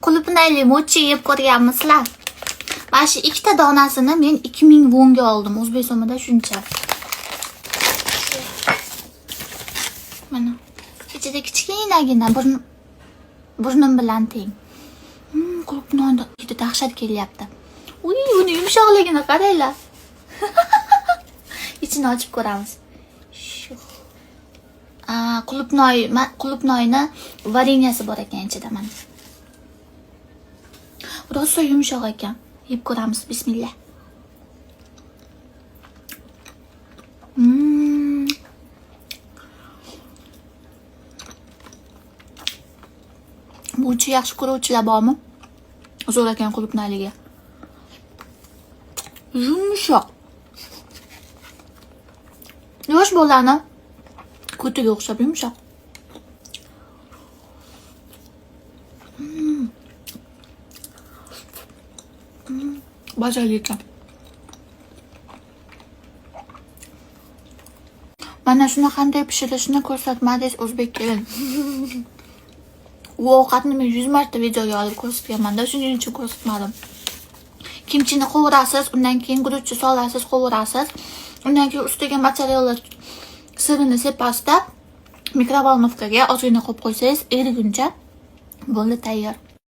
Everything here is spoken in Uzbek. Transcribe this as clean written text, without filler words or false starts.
Qulupnayli mochi yeb ko'rganmisizlar? Mana shu ikkita donasini men 2000 wonga oldim. O'zbek so'mida shuncha. Mana ichida kichkinagina burnim bilan teng. Qulupnayni hidi dahshat kelyapti. Uy, buni yumshoqligini qaranglar. İçini ochib ko'ramiz. Shu. Qulupnoyni vareniyasi bor ekan ichida mana. Rosa yumshoq ekan. Yeb ko'ramiz. Bismillah. Mochi yaxshi ko'ruvchilar bormi? Zo'r ekan qulupnoyligi. Yumshoq. Yosh bolalarni ko'tiga o'xshab yumshoq. Bazali ekan. Mana shuni qanday pishirishni ko'rsatmadingiz o'zbek kelin. U ovqatni men 100 marta videoga olib ko'rsatganman-da, shuning uchun ko'rsatmadim. Kimchini qovurasiz, undan keyin guruchni solasiz, qovurasiz. Undan keyin ustiga mozzarella sirini sepasda mikrovolnovkaga ozgina qo'yib qo'ysangiz, eriguncha bo'ldi tayyor.